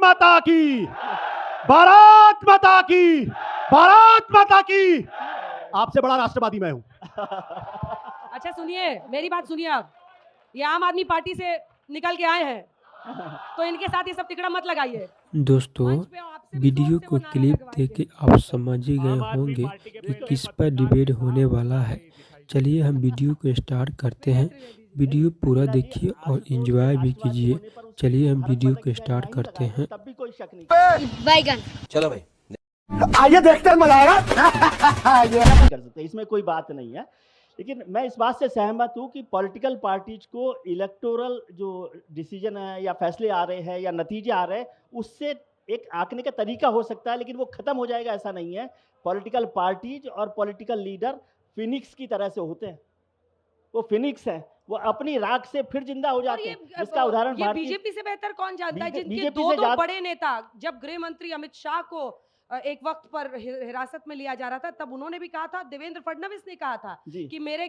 माता की, भारत माता की, भारत माता की। आपसे बड़ा राष्ट्रवादी मैं हूं। अच्छा सुनिए, मेरी बात सुनिए आप। ये आम आदमी पार्टी से निकल के आए हैं, तो इनके साथ ये सब तिकड़ा मत लगाइए। दोस्तों, मंच पे आपसे भी वीडियो जोर से को वो नारा क्लिप देख लगवाएंगे। के आप समझ ही गए आम आदमी होंगे पार्टी के कि पहले किस पर पत्रकार डिबेट के होने साथ वाला है। नहीं दिखाई देता। चलिए हम वीडियो को स्टार्ट करते हैं। वीडियो पूरा अंजना जी, देखिए और आशुतोष के एंजॉय भी राष्ट्रवादी कीजिए। होने पर उस चलिए हम भारत वीडियो माता को की जय स्टार्ट नहीं करते लगाया था, हैं। तब भी कोई शक नहीं। बैगन। चलो भाई। आइए देखते हैं, मजा आएगा। कर सकते, इसमें कोई बात नहीं है। लेकिन मैं इस बात से सहमत हूं कि पॉलिटिकल पार्टीज को इलेक्टोरल जो डिसीजन है या फैसले आ रहे हैं या नतीजे आ रहे हैं, उससे एक आंकने का तरीका हो सकता है, लेकिन वो खत्म हो जाएगा ऐसा नहीं है। पॉलिटिकल पार्टीज और पॉलिटिकल लीडर फिनिक्स की तरह से होते हैं। वो फिनिक्स है, वो अपनी राख से फिर जिंदा हो और जाते ये हैं। जिसका उदाहरण ये भारतीय बीजेपी से बेहतर कौन जानता है, जिनके बीजेपी दो से दो बड़े नेता, जब गृह मंत्री अमित शाह को एक वक्त पर हिरासत में लिया जा रहा था, तब उन्होंने भी कहा था, देवेंद्र फडणवीस ने कहा था कि मेरे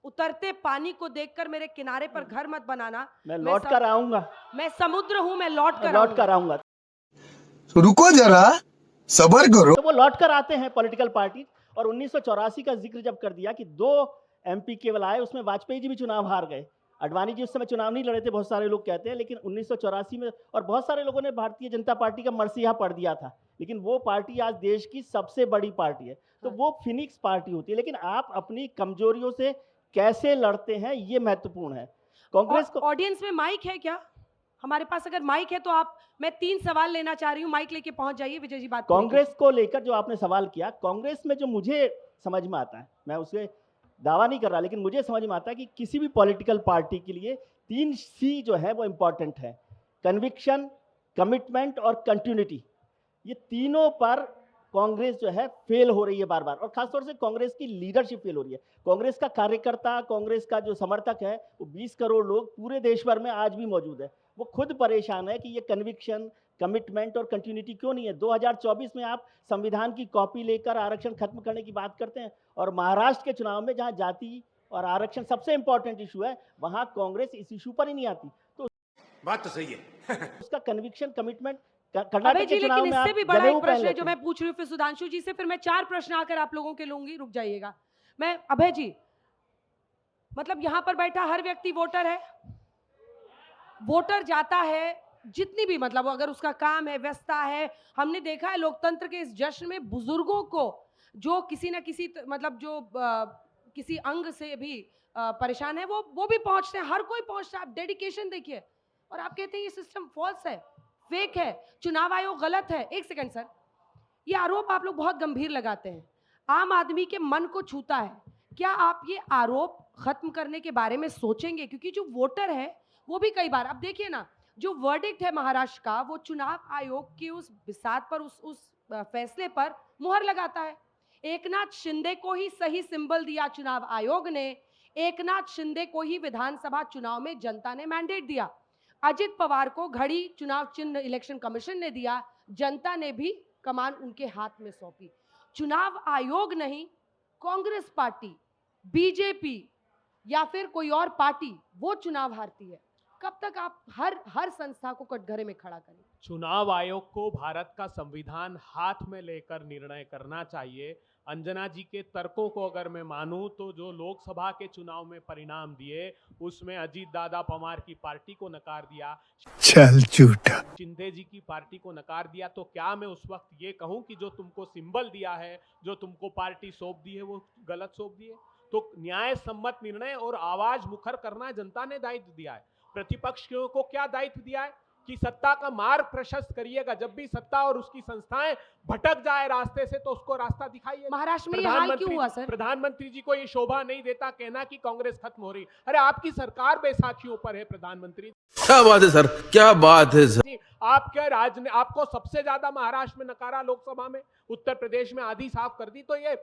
उतरते पानी को देखकर मेरे किनारे पर घर मत बनाना, मैं लौट कर आऊंगा, मैं समुद्र हूं, मैं लौट कर आऊंगा। तो रुको जरा, सबर करो। तो वो लौट कर आते हैं पॉलिटिकल पार्टी। और 1984 का जिक्र जब कर दिया कि 2 एमपी केवल आए, उसमें वाजपेयी जी भी चुनाव हार गए। अडवाणी जी उस समय चुनाव नहीं लड़े थे, बहुत सारे लोग कहते हैं, लेकिन 1984 में, और बहुत सारे लोगों ने भारतीय जनता पार्टी का मरसिया पढ़ दिया था, लेकिन वो पार्टी आज देश की सबसे बड़ी पार्टी है। तो वो फिनिक्स पार्टी होती है। लेकिन आप अपनी कमजोरियों से कैसे लड़ते हैं, ये महत्वपूर्ण है। कांग्रेस को ऑडियंस में माइक है क्या? हमारे पास अगर माइक है तो आप, मैं 3 सवाल लेना चाह रही हूँ, माइक लेके पहुंच जाइए। विजय जी बात कांग्रेस को लेकर जो आपने सवाल किया, कांग्रेस में जो मुझे समझ में आता है, मैं उसे दावा नहीं कर रहा, लेकिन मुझे समझ में आता है कि किसी भी पॉलिटिकल पार्टी के लिए 3 सी जो है वो इंपॉर्टेंट है। कन्विक्शन, कमिटमेंट और कंटिन्यूटी। ये तीनों पर कांग्रेस जो है फेल हो रही है बार बार, और खासतौर से कांग्रेस की लीडरशिप फेल हो रही है। कांग्रेस का कार्यकर्ता, कांग्रेस का जो समर्थक है, वो 20 करोड़ लोग पूरे देश भर में आज भी मौजूद है। वो खुद परेशान है कि ये कन्विक्शन, कमिटमेंट और कंटिन्यूटी क्यों नहीं है। 2024 में आप संविधान की कॉपी लेकर आरक्षण खत्म करने की बात करते हैं, और महाराष्ट्र के चुनाव में जहां जाति और आरक्षण सबसे इंपॉर्टेंट इशू है, वहां कांग्रेस इस इशू पर ही नहीं आती। तो बात तो सही है। उसका कन्विक्शन, कमिटमेंट अभय जी, लेकिन इससे भी बड़ा एक प्रश्न है जो मैं पूछ रही हूँ, फिर सुधांशु जी से, फिर मैं 4 प्रश्न आकर आप लोगों के लूंगी, रुक जाइएगा। मैं अभय जी, मतलब यहां पर बैठा हर व्यक्ति वोटर है, वोटर जाता है जितनी भी, मतलब अगर उसका काम है, व्यस्तता है, हमने देखा है लोकतंत्र के इस जश्न में बुजुर्गों को, जो किसी ना किसी मतलब जो किसी अंग से भी परेशान है, वो भी पहुंचते हैं, हर कोई पहुंचता है। आप डेडिकेशन देखिए, और आप कहते हैं ये सिस्टम फॉल्स है, फेक है, चुनाव आयोग गलत है। एक सेकंड सर, ये आरोप आप लोग बहुत गंभीर लगाते हैं, आम आदमी के मन को छूता है। क्या आप ये आरोप खत्म करने के बारे में सोचेंगे? क्योंकि जो वोटर है वो भी कई बार, अब देखिए ना, जो वर्डिक्ट है महाराष्ट्र का, वो चुनाव आयोग की उस बिसात पर, उस फैसले पर मुहर लगाता है। एकनाथ शिंदे को ही सही सिंबल दिया चुनाव आयोग ने, एकनाथ शिंदे को ही विधानसभा चुनाव में जनता ने मैंडेट दिया। अजित पवार को घड़ी चुनाव चिन्ह इलेक्शन कमीशन ने दिया, जनता ने भी कमान उनके हाथ में सौंपी। चुनाव आयोग नहीं, कांग्रेस पार्टी, बीजेपी या फिर कोई और पार्टी वो चुनाव हारती है। कब तक आप हर संस्था को कटघरे में खड़ा करें? चुनाव आयोग को भारत का संविधान हाथ में लेकर निर्णय करना चाहिए। अंजना जी के तर्कों को अगर मैं मानूं तो जो लोकसभा के चुनाव में परिणाम दिए, उसमें अजीत दादा पवार की पार्टी को नकार दिया, चल झूठा। शिंदे जी की पार्टी को नकार दिया। तो क्या मैं उस वक्त ये कहूं कि जो तुमको सिंबल दिया है, जो तुमको पार्टी सौंप दी है, वो गलत सौंप दी है? तो न्याय सम्मत निर्णय और आवाज मुखर करना जनता ने दायित्व दिया है। प्रतिपक्षियों को क्या दायित्व दिया है कि सत्ता का मार्ग प्रशस्त करिएगा। जब भी सत्ता और उसकी संस्थाएं भटक जाए रास्ते से, तो उसको रास्ता दिखाइए। महाराष्ट्र में ये हाल क्यों हुआ सर? प्रधानमंत्री जी को ये शोभा नहीं देता कहना कि कांग्रेस खत्म हो रही। अरे आपकी सरकार बैसाखियों पर है प्रधानमंत्री। क्या बात है सर, क्या बात है सर। आपके राज्य ने आपको सबसे ज्यादा महाराष्ट्र में नकारा, लोकसभा में, उत्तर प्रदेश में आधी साफ कर दी। तो ये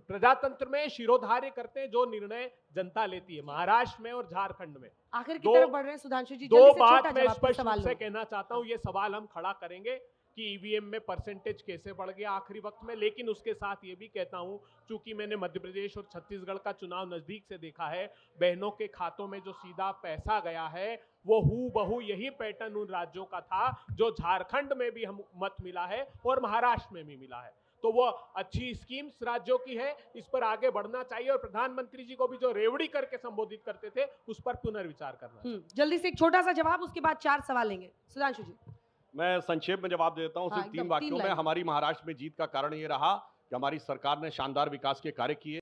प्रजातंत्र में शिरोधार्य करते हैं जो निर्णय जनता लेती है, महाराष्ट्र में और झारखंड में। आखिर की तरफ बढ़ रहे हैं सुधांशु जी। दो बात मैं स्पष्ट रूप से कहना चाहता हूं, ये सवाल हम खड़ा करेंगे कि ईवीएम में परसेंटेज कैसे बढ़ गया आखिरी वक्त में, लेकिन उसके साथ ये भी कहता हूं, चूंकि मैंने मध्य प्रदेश और छत्तीसगढ़ का चुनाव नजदीक से देखा है, बहनों के खातों में जो सीधा पैसा गया है वो हूबहू यही पैटर्न उन राज्यों का था जो झारखंड में भी हम मत मिला है और महाराष्ट्र में भी मिला है। तो वो अच्छी स्कीम्स राज्यों की है, इस पर आगे बढ़ना चाहिए और प्रधानमंत्री जी को भी जो रेवड़ी करके संबोधित करते थे उस पर पुनर्विचार करना चाहिए। जल्दी से एक छोटा सा जवाब, उसके बाद 4 सवाल लेंगे। सुधांशु जी। मैं संक्षेप में जवाब देता हूं, सिर्फ 3 वाक्यों में। हमारी महाराष्ट्र में जीत का कारण ये रहा कि हमारी सरकार ने शानदार विकास के कार्य किए।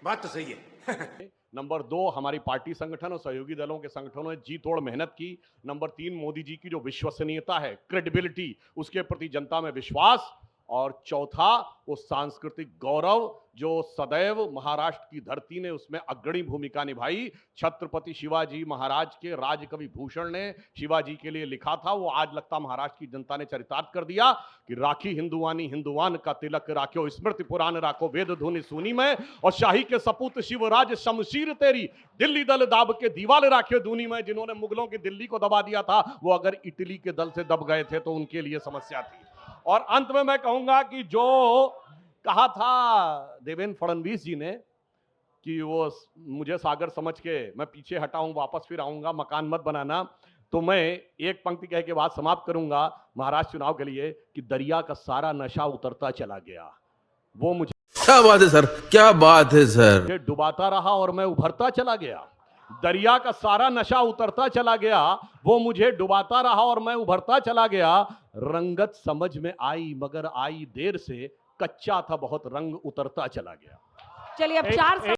बात तो सही है। नंबर 2, हमारी पार्टी संगठन और सहयोगी दलों के संगठनों ने जी तोड़ मेहनत की। नंबर 3, मोदी जी की जो विश्वसनीयता है, क्रेडिबिलिटी, उसके प्रति जनता में विश्वास। और चौथा, वो सांस्कृतिक गौरव जो सदैव महाराष्ट्र की धरती ने उसमें अग्रणी भूमिका निभाई। छत्रपति शिवाजी महाराज के राजकवि भूषण ने शिवाजी के लिए लिखा था, वो आज लगता महाराष्ट्र की जनता ने चरितार्थ कर दिया कि राखी हिंदुवानी हिंदुवान का तिलक राख्यो, स्मृति पुराण राखो, वेद धुनि सुनी में, और शाही के सपूत शिवराज शमशीर तेरी, दिल्ली दल दाब के दीवाल राख्यो दूनी में। जिन्होंने मुगलों की दिल्ली को दबा दिया था, वो अगर इटली के दल से दब गए थे तो उनके लिए समस्या थी। और अंत में मैं कहूंगा कि जो कहा था देवेंद्र फडणवीस जी ने कि वो मुझे सागर समझ के मैं पीछे हटा हूं, वापस फिर आऊंगा, मकान मत बनाना, तो मैं एक पंक्ति कह के बात समाप्त करूंगा महाराष्ट्र चुनाव के लिए कि दरिया का सारा नशा उतरता चला गया, वो मुझे क्या बात है सर, क्या बात है सर, डुबाता रहा और मैं उभरता चला गया। दरिया का सारा नशा उतरता चला गया, वो मुझे डुबाता रहा और मैं उभरता चला गया। रंगत समझ में आई मगर आई देर से, कच्चा था बहुत रंग उतरता चला गया। चलिए अब 4